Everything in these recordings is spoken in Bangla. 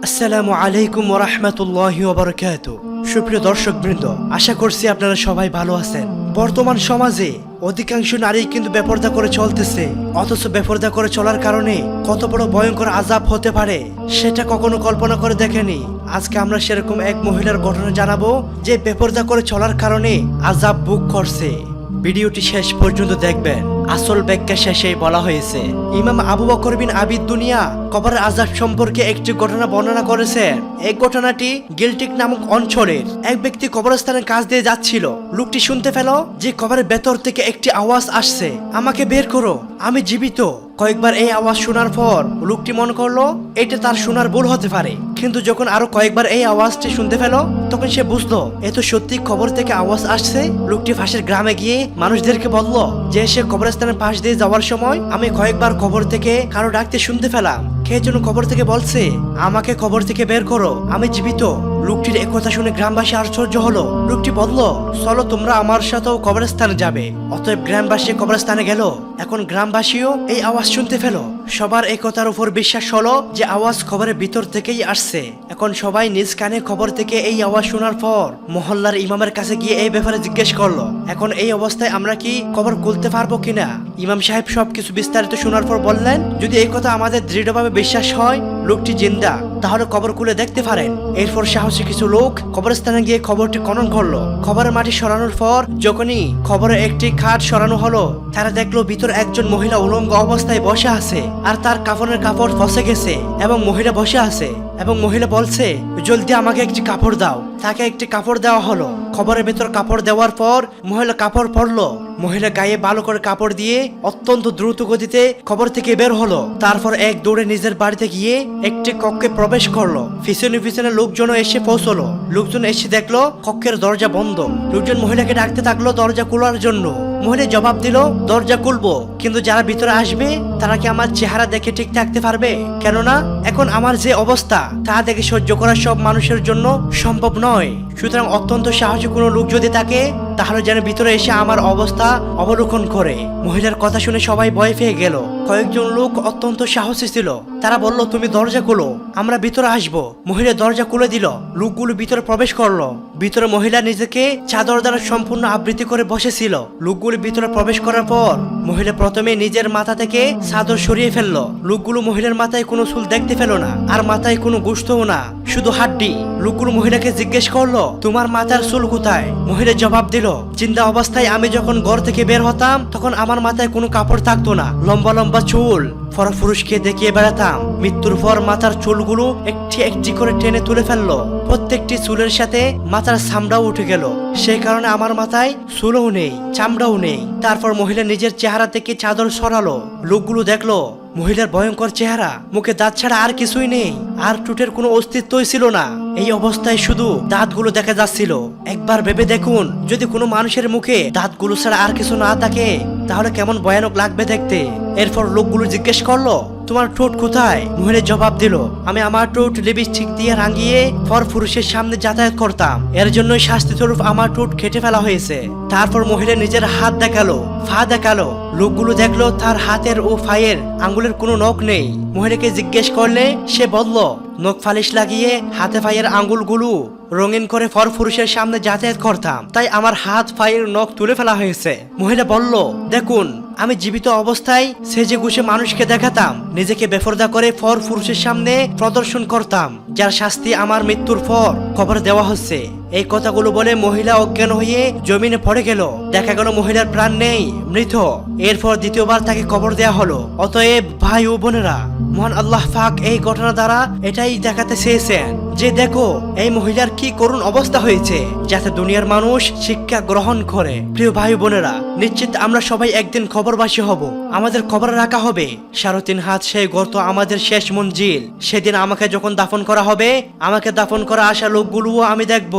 আসসালামু আলাইকুম ওয়া রাহমাতুল্লাহি ওয়া বারাকাতুহু। সুপ্রিয় দর্শকবৃন্দ, আশা করছি আপনারা সবাই ভালো আছেন। বর্তমান সমাজে অধিকাংশ নারী কিন্তু বেপরদা করে চলতেছে, অথচ বেপরদা করে চলার কারণে কত বড় ভয়ঙ্কর আযাব হতে পারে সেটা কখনো কল্পনা করে দেখেনি। আজকে আমরা সেরকম এক মহিলার ঘটনা জানাবো যে বেপরদা করে চলার কারণে আযাব ভোগ করছে। ভিডিওটি শেষ পর্যন্ত দেখবেন। আসল ব্যাখ্যা শেষেই বলা হয়েছে। ইমাম আবু বকর বিন আবিদ দুনিয়া কবরের আযাব সম্পর্কে একটি ঘটনা বর্ণনা করেছেন। এই ঘটনাটি গিলটিক নামক অঞ্চলের এক ব্যক্তি কবরস্থানের কাছ দিয়ে যাচ্ছিল। লোকটি শুনতে পেল যে কবরের ভেতর থেকে একটি আওয়াজ আসছে, আমাকে বের করো, আমি জীবিত। কয়েকবার এই আওয়াজ শোনার পর লোকটি মনে করলো এটা তার শোনার ভুল হতে পারে, কিন্তু যখন আরো কয়েকবার এই আওয়াজটি শুনতে পেল তখন সে বুঝলো এ তো সত্যি কবর থেকে আওয়াজ আসছে। লোকটি পাশের গ্রামে গিয়ে মানুষদেরকে বলল যে সে কবরস্থানের পাশ দিয়ে যাওয়ার সময় আমি কয়েকবার কবর থেকে কারো ডাকতে শুনতে পেলাম। কে যেন কবর থেকে বলছে আমাকে কবর থেকে বের করো, আমি জীবিত। লোকটির একথা শুনে গ্রামবাসী আশ্চর্য হলো। লোকটি বলল চলো তোমরা আমার সাথেও কবরস্থানে যাবে। অতএব গ্রামবাসী কবরস্থানে গেল। এখন গ্রামবাসীও এই আওয়াজ শুনতে পেল। সবার একতার উপর বিশ্বাস হলো যে আওয়াজ কবরের ভিতর থেকেই আসছে। এখন সবাই নিজ কানে খবর থেকে এই আওয়াজ শোনার পর মহল্লার ইমামের কাছে গিয়ে এই ব্যাপারে জিজ্ঞেস করলো এখন এই অবস্থায় আমরা কি কবর খুলতে পারবো কিনা। ইমাম সাহেব সবকিছু বিস্তারিত শোনার পর বললেন যদি এই কথা আমাদের দৃঢ়ভাবে বিশ্বাস হয় লোকটি জিন্দা, তাহলে কবর খুলে দেখতে পারেন। এরপর সাহসী কিছু লোক কবরস্থানে গিয়ে খবরটি খনন করলো। খবরের মাটি সরানোর পর যখনই খবরের একটি খাট সরানো হলো, তারা দেখলো ভিতর একজন মহিলা উলঙ্গ অবস্থায় বসে আছে, আর তার কাফনের কাপড় ফসে গেছে এবং মহিলা বসে আছে এবং মহিলা বলছে জলদি আমাকে একটি কাপড় দাও। তাকে একটি কাপড় দেওয়া হলো। খবরের ভেতর কাপড় দেওয়ার পর মহিলা কাপড় পরলো। মহিলা গায়ে ভালো করে কাপড় দিয়ে অত্যন্ত দ্রুত গতিতে খবর থেকে বের হলো। তারপর এক দৌড়ে নিজের বাড়িতে গিয়ে একটি কক্ষে প্রবেশ করলো। পিছনে পিছনে লোকজন এসে পৌঁছলো। লোকজন এসে দেখলো কক্ষের দরজা বন্ধ। লোকজন মহিলাকে ডাকতে থাকলো দরজা খোলার জন্য। মহিলা জবাব দিল দরজা খুলবো, কিন্তু যারা ভিতরে আসবে তারা কি আমার চেহারা দেখে ঠিক থাকতে পারবে? কেননা এখন আমার যে অবস্থা তা দেখে সহ্য করা সব মানুষের জন্য সম্ভব নয়। সুতরাং অত্যন্ত সাহসী কোনো লোক যদি থাকে তাহলে যেন ভিতরে এসে আমার অবস্থা অবলোকন করে। মহিলার কথা শুনে সবাই ভয় পেয়ে গেল। কয়েকজন লোক অত্যন্ত সাহসী ছিল। তারা বলল তুমি দরজা খোলো, আমরা ভিতরে আসবো। মহিলা দরজা খুলে দিল। লোকগুলো ভিতরে প্রবেশ করলো। ভিতরে মহিলা নিজেকে চাদর দ্বারা সম্পূর্ণ আবৃত্তি করে বসেছিল। লোকগুলো ভিতরে প্রবেশ করার পর মহিলা প্রথমে নিজের মাথা থেকে চাদর সরিয়ে ফেললো। লোকগুলো মহিলার মাথায় কোনো চুল দেখতে পেল না, আর মাথায় কোনো গোশতও না, শুধু হাড্ডি। লোকগুলো মহিলাকে জিজ্ঞেস করলো তোমার মাথার চুল কোথায়? মহিলা জবাব দিল জিন্দা অবস্থায় আমি যখন ঘর থেকে বের হতাম তখন আমার মাথায় কোনো কাপড় থাকতো না, লম্বা লম্বা চুল। পুরুষকে দেখিয়ে বেড়াতাম। মৃত্যুর পর মাথার চুলগুলো একটি একটি করে টেনে তুলে ফেললো। প্রত্যেকটি চুলের সাথে মাথার চামড়াও উঠে গেল। সেই কারণে আমার মাথায় চুলও নেই, চামড়াও নেই। তারপর মহিলা নিজের চেহারা থেকে চাদর সরালো। লোকগুলো দেখলো মহিলার ভয়ঙ্কর চেহারা, মুখে দাঁত ছাড়া আর কিছুই নেই, আর ঠোঁটের কোনো অস্তিত্বই ছিল না। এই অবস্থায় শুধু দাঁতগুলো দেখা যাচ্ছিল। একবার ভেবে দেখুন যদি কোনো মানুষের মুখে দাঁতগুলো ছাড়া আর কিছু না থাকে তাহলে কেমন ভয়ানক লাগবে দেখতে। এরপর লোকগুলো জিজ্ঞেস করলো তোমার ঠোঁট কোথায়? মহিলা জবাব দিল আমি আমার ঠোঁট লিপস্টিক দিয়ে রাঙিয়ে পুরুষের সামনে যাতায়াত করতাম, এর জন্যই শাস্তি স্বরূপ আমার ঠোঁট কেটে ফেলা হয়েছে। তারপর মহিলা নিজের হাত দেখালো, পা দেখালো। লোকগুলো দেখলো তার হাতের ও পায়ের আঙ্গুলের কোনো নখ নেই। মহিলাকে জিজ্ঞেস করলে সে বলল নখ ফালিশ লাগিয়ে হাতে পায়ের আঙ্গুলগুলো রঙিন করে পুরুষের সামনে যাতায়াত করতাম, তাই আমার হাত পায়ের নখ তুলে ফেলা হয়েছে। মহিলা বলল দেখুন আমি জীবিত অবস্থায় সেজে গুছে মানুষকে দেখাতাম, নিজেকে বেপরদা করে পুরুষের সামনে প্রদর্শন করতাম, যার শাস্তি আমার মৃত্যুর পর খবর দেওয়া হচ্ছে। এই কথাগুলো বলে মহিলা অজ্ঞান হয়ে জমিনে পড়ে গেল। দেখা গেল মহিলার প্রাণ নেই, মৃত। এরপর দ্বিতীয়বার তাকে কবর দেওয়া হলো। অতএব ভাই ও বোনেরা, মহান আল্লাহ পাক এই ঘটনা দ্বারা এটাই দেখাতে চেয়েছেন যে দেখো এই মহিলার কি করুণ অবস্থা হয়েছে, যাতে দুনিয়ার মানুষ শিক্ষা গ্রহণ করে। প্রিয় ভাই বোনেরা, নিশ্চিত আমরা সবাই একদিন খবরবাসী হব। আমাদের খবর রাখা হবে 3.5 হাত সেই গর্ত আমাদের শেষ মঞ্জিল। সেদিন আমাকে যখন দাফন করা হবে, আমাকে দাফন করা আসা লোকগুলোও আমি দেখব।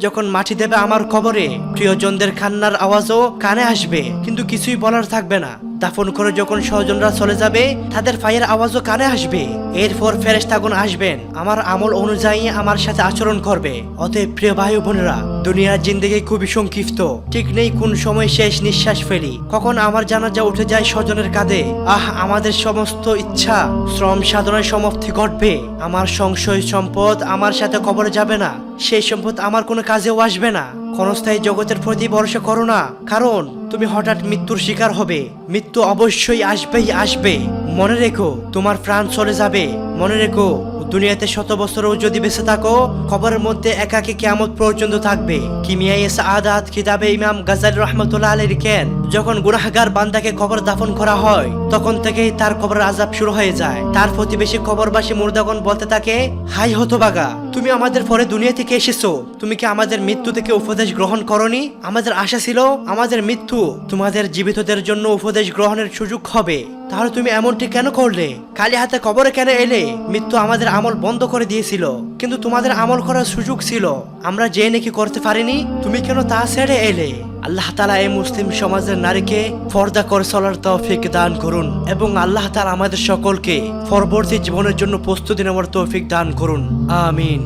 যখন মাটি দেবে আমার কবরে, প্রিয়জনদের কান্নার আওয়াজও কানে আসবে, কিন্তু কিছুই বলার থাকবে না। দাফন করে যখন স্বজনরা চলে যাবে তাদের পায়ের আওয়াজও কানে আসবে। এরপর ফেরেশতাগণ আসবেন, আমার আমল অনুযায়ী আমার সাথে আচরণ করবে। অতএব প্রিয় ভাই ও বোনেরা, দুনিয়ার জিন্দেগি খুবই সংক্ষিপ্ত, ঠিক নেই কোন সময় শেষ নিঃশ্বাস ফেলি, কখন আমার জানাজা উঠে যায় স্বজনের কাঁধে। আমাদের সমস্ত ইচ্ছা শ্রম সাধনায় সমাপ্তি ঘটবে। আমার সংশয় সম্পদ আমার সাথে কবরে যাবে না, সেই সম্পদ আমার কোনো কাজেও আসবে না। ক্ষণস্থায়ী জগতের প্রতি ভরসা করো না, কারণ তুমি হঠাৎ মৃত্যুর শিকার হবে। মৃত্যু অবশ্যই আসবেই আসবে। মনে রেখো তোমার প্রাণ চলে যাবে। মনে রেখো দুনিয়াতে 100 বছরও যদি বেঁচে থাকো, কবরের মধ্যে একাকী কিয়ামত পর্যন্ত থাকবে। কিমিয়ায়ে সাআদাত কিতাবে ইমাম গাজ্জালী রাহমাতুল্লাহ আলাইহি লিখেন, যখন গুনাহগার বান্দাকে কবর দাফন করা হয় তখন থেকেই তার কবরের আযাব শুরু হয়ে যায়। তার প্রতিবেশী কবরবাসী মুর্দাগণ বলতে থাকে, হাই হতভাগা, তুমি আমাদের পরে দুনিয়া থেকে এসেছো, তুমি কি আমাদের মৃত্যু থেকে উপদেশ গ্রহণ করনি? আমাদের আশা ছিল আমাদের মৃত্যু তোমাদের জীবিতদের জন্য উপদেশ গ্রহণের সুযোগ হবে, তাহলে তুমি এমনটি কেন করলে? খালি হাতে কবরে কেন এলে? মৃত্যু আমাদের আমল বন্ধ করে দিয়েছিল, কিন্তু তোমাদের আমল করার সুযোগ ছিল, আমরা যে নাকি করতে পারিনি, তুমি কেন তা ছেড়ে এলে? আল্লাহ তাআলা এই মুসলিম সমাজের নারীকে পর্দা করে চলার তৌফিক দান করুন, এবং আল্লাহ তাআলা আমাদের সকলকে পরবর্তী জীবনের জন্য প্রস্তুতি নেওয়ার তৌফিক দান করুন। আমিন।